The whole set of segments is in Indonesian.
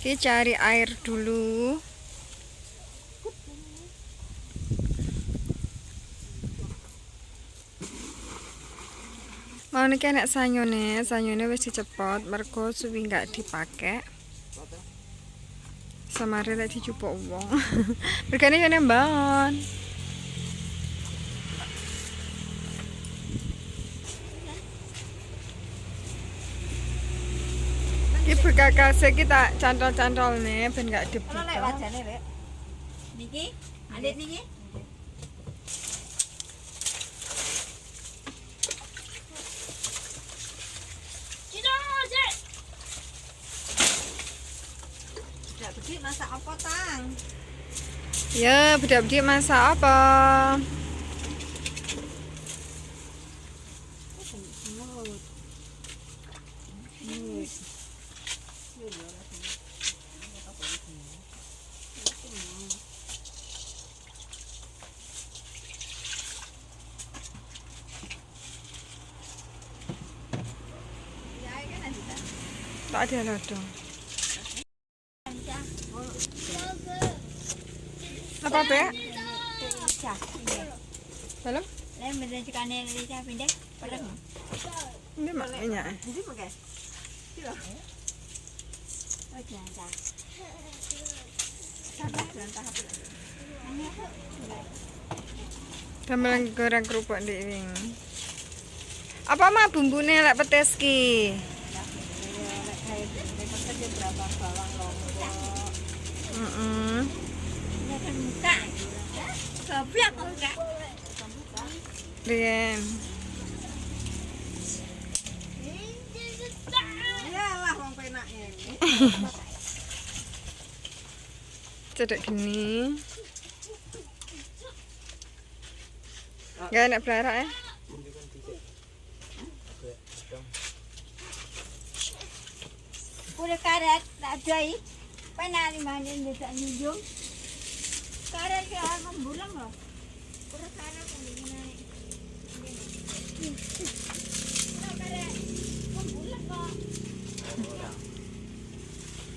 Dia cari air dulu. Mau nih enak sanyone wis dicepot mergo suwi nggak dipakai. Samare lek dicupuk wong. Mergane yo nembon. Iki bekakase kita cantol-cantol nih ben gak dibuka. Ono lek wajane, Rek. Niki, alit niki. Tidak bedi masak apa, Tang? Ya, bedak-bedik masak apa? Tak ada lodong. Apa be? Dalam? Lek menen cikane Lisa pindah, pelem. Ini maknya. Ndi pakai? Kilo. Oh, jangan. Sabar, jangan tahap. Damel goreng kerupuk di wing. Apa mah bumbune lek petis ki? Lek kayak berapa bawang lombok. Heeh. Ya kan muka. Goblok muka. Riyen. Yalah wong penake. Cedek gini. Gak enak belarak ya? Udah karet tak jai. Penali mana bisa nyujung. Karet ke alam bulan loh. Udah karet ini naik. Udah karet bulan kok.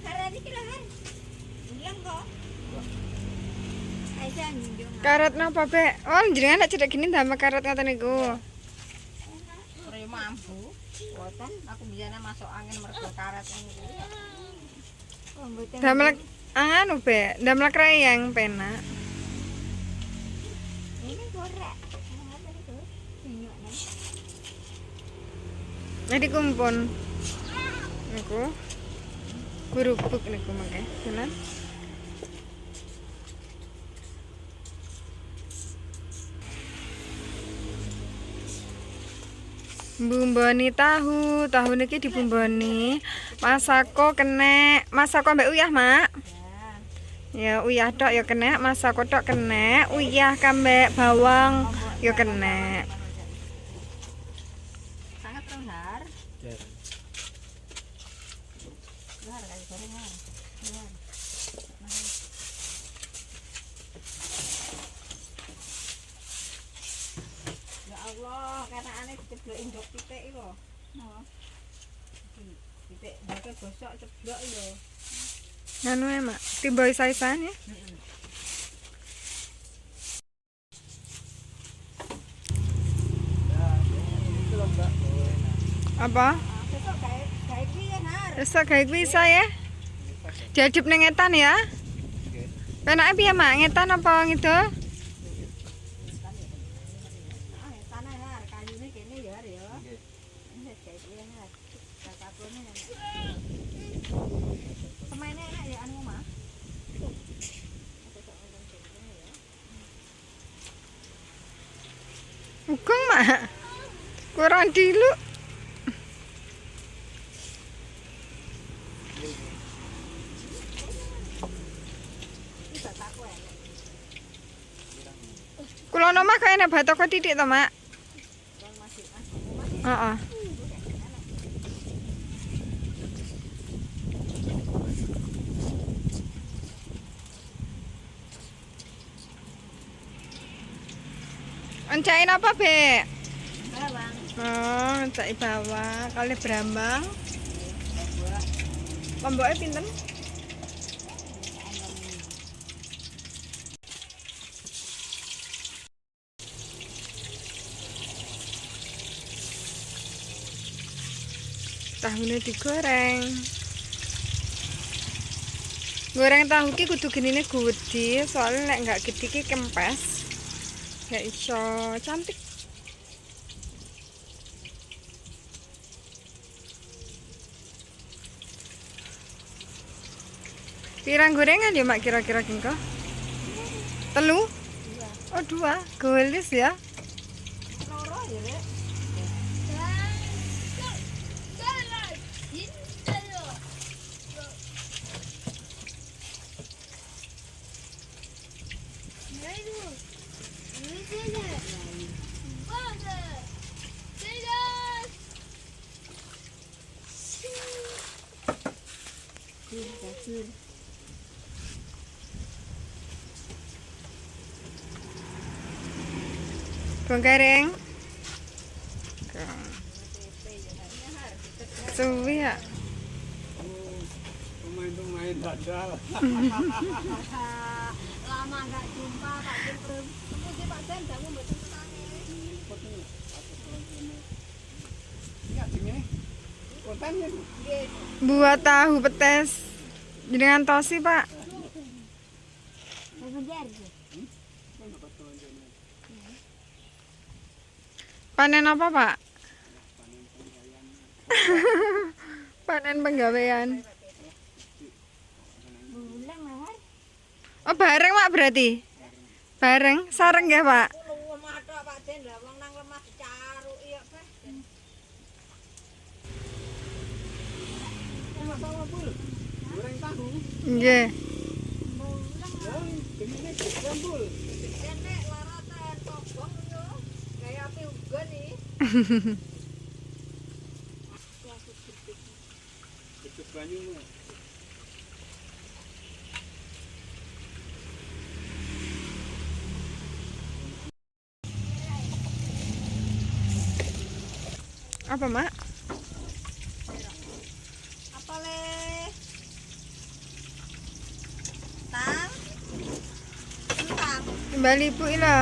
Karet ini kan bulan kok. Aja nyujung. Karet napa be? Oh jenengan nek cedek gini tambah karet ngoten niku. Ora mampu. Boten aku biasanya masuk angin mergo karet ini. Damel anu be, damel krayang penak. Ini gorek. Apa itu? Minyaknya. Jadi kumpul. Niku. Kerupuk niku mangke. Jalan. Bumboni tahu niki dibumboni. Masako kenek, masako mbek uyah, Mak. Ya uyah tok ya kenek, masako tok kenek, uyah kambek bawang ya kenek. Sangat rendah. Luar kali gorengan. Luar. Ya Allah, karena aneh ceblok induk titik iki lho. Napa? Titik jaga gosok ceblok lho. Nganu ya, Mak. Timboi saisan ya. Apa? Besok kayak piye, Har? Besok gawe kuwi saya. Diadep ning ngetan ya. Penake piye, Mak? Ngetan apa ngidul? Tanah Har, kayune kene ya, Har ya. Nggih. Kayak piye, Har? Kakakune. Pemainnya enak ya anu mah. Ugeng, Mak. Kurang dilu. Kulo nomah kaya batoko titik to, Mak. Heeh. Encain apa, Be? Bawang. Oh, encai bawang kali brambang. Lomboknya pinten? Tahune digoreng. Goreng tahu ki kudu genine gede, soalnya nek nggak gede ki kempes. Nggak iso cantik. Pirang gorengan ya mak kira-kira kengko? Telu? Oh 2, golis ya. Loro ya, Rek. Bong garing. Suwi ya. Pemain-pemain dadal. Lama nggak jumpa Pak Jumprem. Seputi Pak Den, kamu mboten tenane. Iya, sini. Kontennya. Nggih. Buat tahu petes dengan tosi pak. Wis njar. Panen apa pak? Panen penggawean. Bulan mahar. Oh bareng mak berarti? Bareng, sareng ya pak? Kulo mathok Pak Den, lah wong nang lemah dicaruki ya, Pak. Goreng tahu. Nggih. Bulan Ini jambul. Nek laratan kobong yo. Kayak api uga nih. Cukup banyumu. Apa mak? Apa le? Tang. Tang. Kembali ibu ilo.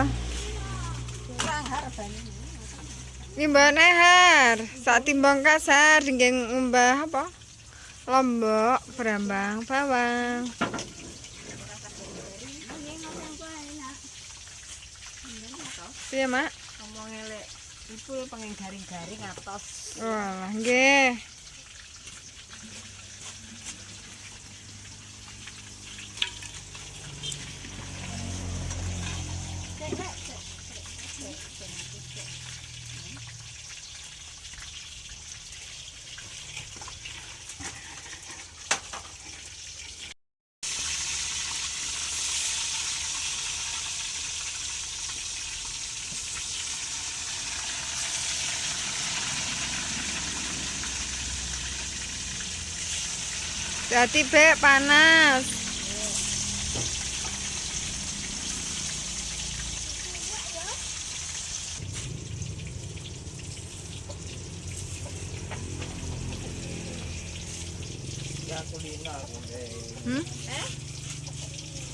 Kurang hargane. Timbang nehar, saat timbang kasar, tinggal ngembah apa? Lombok, berambang, bawang. Iya mak? Ngomong elek. Ipul pengen garing-garing atos. Wah, nggih. Hati bek panas. Ya kulina konten.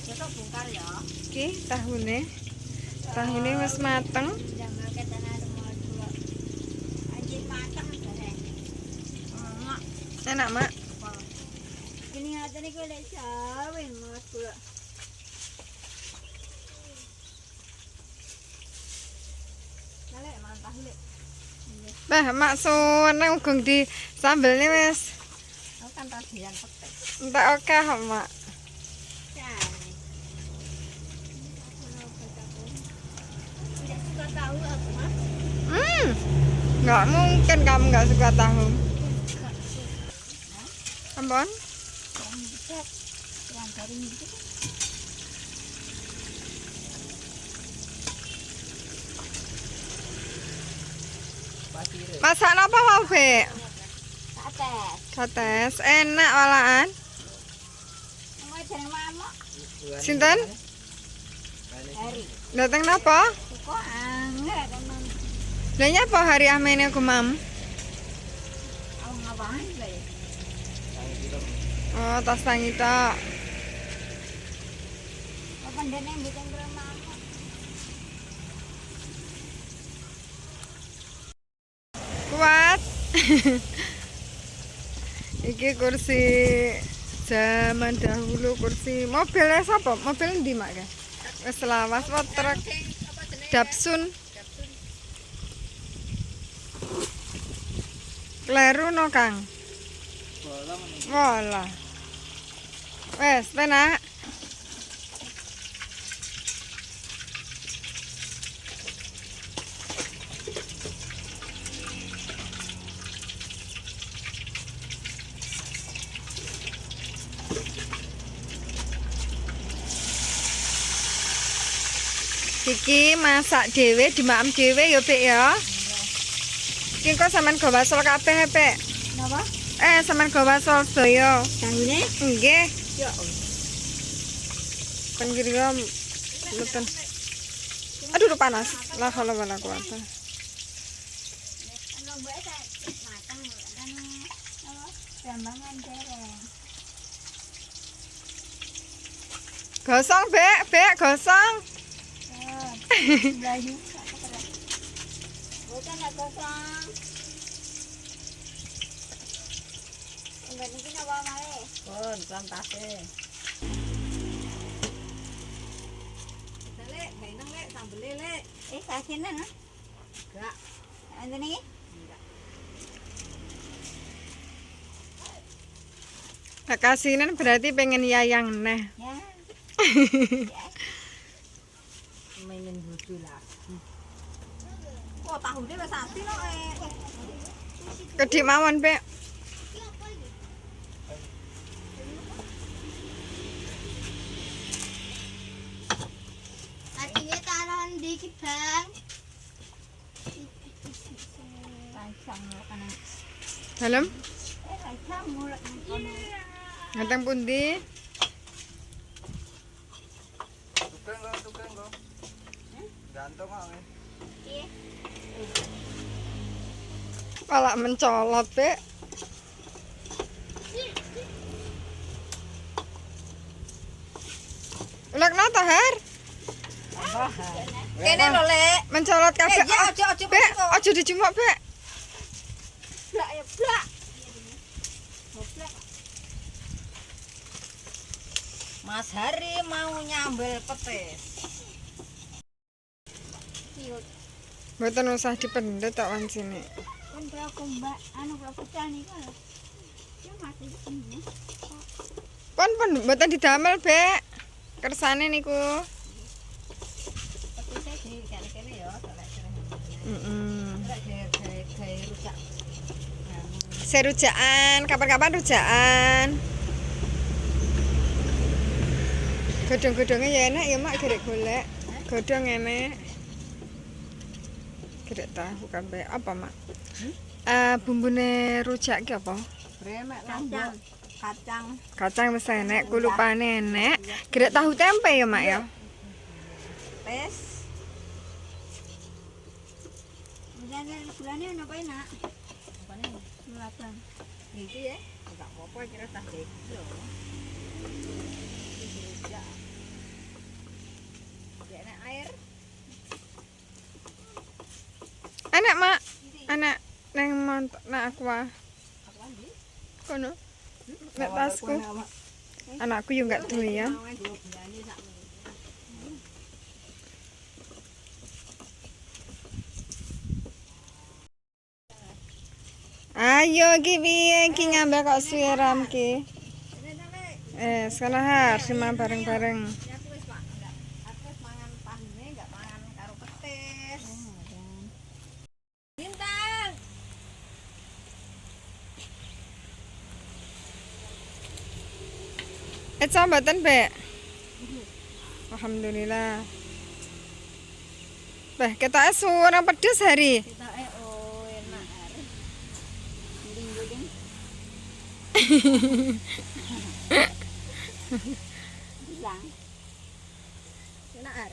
Besok bongkar ya. Iki tahune. Tahune wis mateng. Jangan makan tanah rumah dua. Anjing matang jare. Mak, Enak mak. ini ngaten iki lek sawin Mas kula. Lek mantah lek. Bah, mak suweneng ugung di sambelnya wis. Aku kan tadian petek. Entek akeh kok, mak. Jane. Tidak suka tahu aku mah. Nggak mungkin kamu nggak suka tahu. Ampun. Yang garing itu. Masak apa mau be? Ates. Kates, enak walaan. Mau jeneng mamok. Sinten? Hari. Dateng napa? Kok angel teman. Lah nyapa hari amene aku mam? Aku ngapain bae. Oh, tas tangi tok. Apa ndene bikin mamok. Kuat. Iki kursi zaman dahulu, kursi mobilnya sapa? Mobil ndi mak? Wis lawas wae truk Datsun. Kleru no Kang. Bola meneh. Wala. Wes penak. Iki masak dhewe, dimakan dhewe ya, Pik ya. Iki kok sampean gawa sol kabeh, Pik. Napa? Sampean gawa sol sedaya. Tahune? Nggih. Ya. Kan kira mboten. Aduh, panas. La haula wala quwata. Ano mbak ta? Matang kan apa? Jambangan dereng. Gosong, Bek, gosong. Baju. Bukan nak kosong. Enggak mungkin apa male. Pun plantase. Lek, mainang lek, sambel lek. Kasinan ah. Enggak. Anda nih? Kasinan berarti pengen yayang neh. Ya. Mainin bodo lagi. Oh, tahu dia wis ati no Kedik mawon, Bek. Artinya taruhan dikit, Bang. Rancang kan. Dalem, Rancang mulak kono. ngateng pundi? Tukang kok. Gantung ae. Iya. Malah mencolot, Bek. Ulek nata, Har? Kene lho lek. Mencolot kabeh. Ya aja Bek, aja dijumuk, Bek. Blak ya, blak. Mas Hari mau nyambel petis. Yuk. Mboten usah dipendhet tok wancine. Kan berapa mbak? Anu berapa pecah nih kan? Ya mati ini. Pun mboten didamel, Bek. Kersane niku. Petisnya di kene ya, lek Heeh. gawe rujak. Serujakan, kapan-kapan rujakan. Godhong-godhonge ya enak ya, Mak, gerek golek. Godhong enak. Gerek tahu kabeh. Apa, Mak? Bumbune rujak ki apa? Bremek Kacang. kacang. Kacang wis enak, kulupane enak. Gerek tahu tempe ya, Mak ya. Pes. Kemudian bulannya apa enak? Apane? Melabang. Iki ya. Enggak apa-apa kira tak iki lho. Rujak. Ya enak air. Enak, Mak. Enak nang montok nak aqua. Apa lagi? Kono. Nek tasku. Anakku yo enggak doyan. Ayo iki piye iki ngambil kok siram ki. Sekarang harus simam bareng-bareng. Ya aku wis Pak, enggak. Aku wis mangan pahine, enggak mangan karo petis. Bintang. Coba mboten, Bek? Alhamdulillah. Beh, ketoke suara pedes hari. Kita oh enak. Guling-guling. Bilang. Enak ar.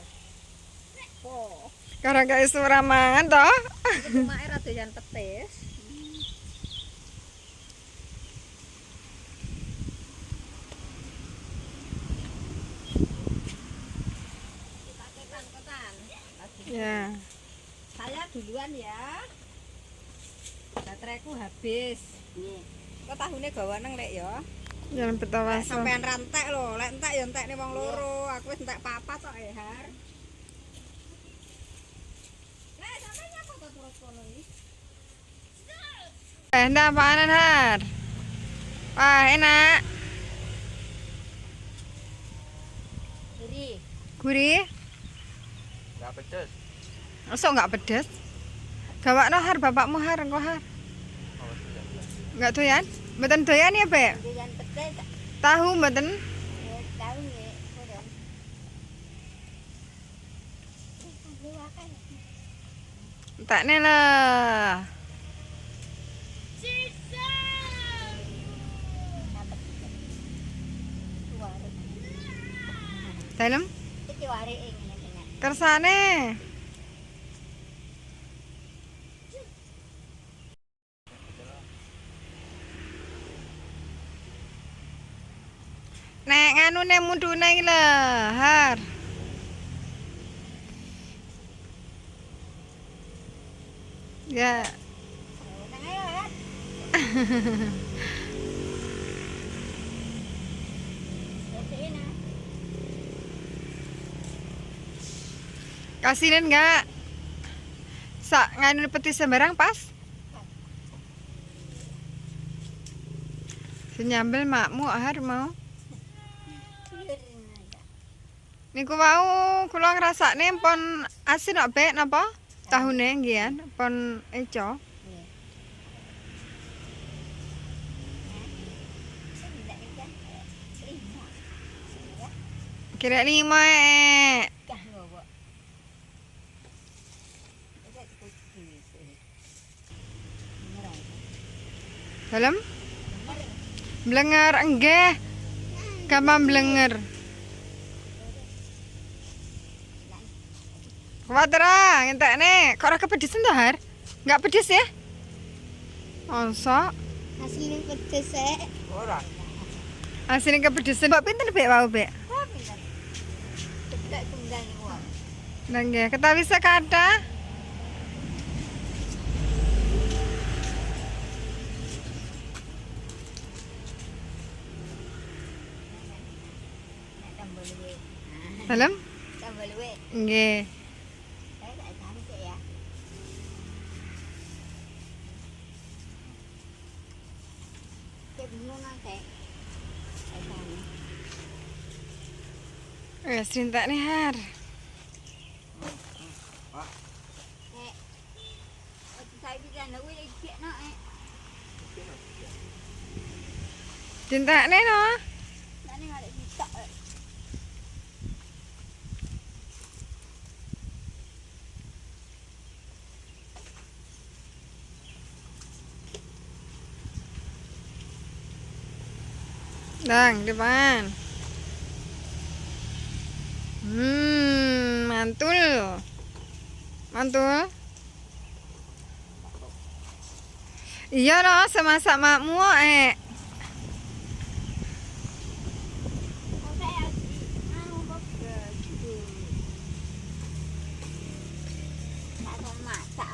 Oh, Karena kayak suara mangan toh. iki cuma air doyan petis. Kita ketan-ketan. Ya. Saya duluan ya. Bateraiku habis. Nih. Kok tahune gawa nang lek ya. Jalan Petawaso. Sampean rantek lho, lek entek ya entekne wong loro. Aku wis entek papat kok Har. Lah sampean nyapa to terus kono iki? Enggak apaan Har? Wah enak. Jadi, Gurih. Nggak pedes. Masuk nggak pedes? Gawak no Har, bapakmu Har, engko Har. Oh, sudah. Nggak doyan? Mboten doyan ya, Bek? jangan pedes, Tahu mboten? ya tahu ya, udah. Ini makan. Tak ne lah. Dalam Itu wari ini. kersane. Nek nganu ne mundune iki lho, Har. Ya, Nang ayo ya. Ini. kasihin enggak? Sak nganu peti sembarang pas? Senyambel makmu Har mau. Niku wau kula ngrasakne pon asin kok Bek napa? Tahune nggih pon eco. Kira 5 Dalam? Blenger enggak. Gampang blenger. Kuwatir ah, ngentekne. Kok ora kepedisan to, Har? Enggak pedes ya? Masa? Hasilnya pedes ya. Ora. Asline kepedisan. Mbok pinten Bek wau, Bek? Tidak tunggal nih wong. Lah nggih, ketawi sekata. Tambah luwe. Dalam? Tambah luwe. Nggih. Saya tak cantik ya. Saya bingung nanti. Saya cantik. Wes rintakne Har. Saya bisa nak wih ikut nak. Rintakne no. Nak ni ada kita. Dang, depan. Mantul. Mantul. Iya loh, semasak makmu Oh saya anu bagus. Tak tahu masak.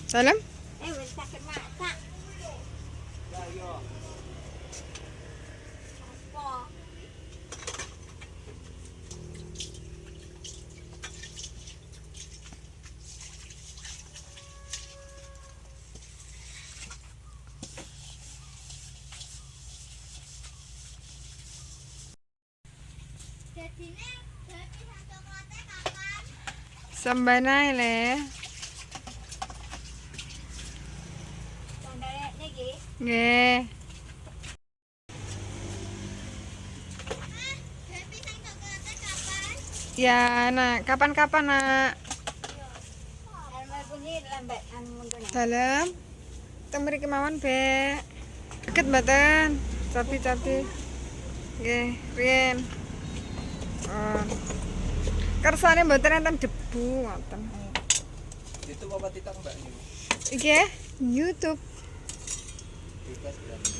Dalam? Wis sakit masak. Ya, yo. Apa? Jadi satu kote kapan? Sambanai le. Sandalnya niki. Nggih. Jadi satu kote kapan? Ya, Nak. Kapan-kapan, Nak? Elma bunyi lambat anu mundune. Dalam. Teng mriki mawon, Bek. Deket mboten? Capi-capi. Nggih, riyen. Kersane mboten enten debu ngoten. Itu apa TikTok Mbak ini? Iki ya, YouTube. Bebas berarti.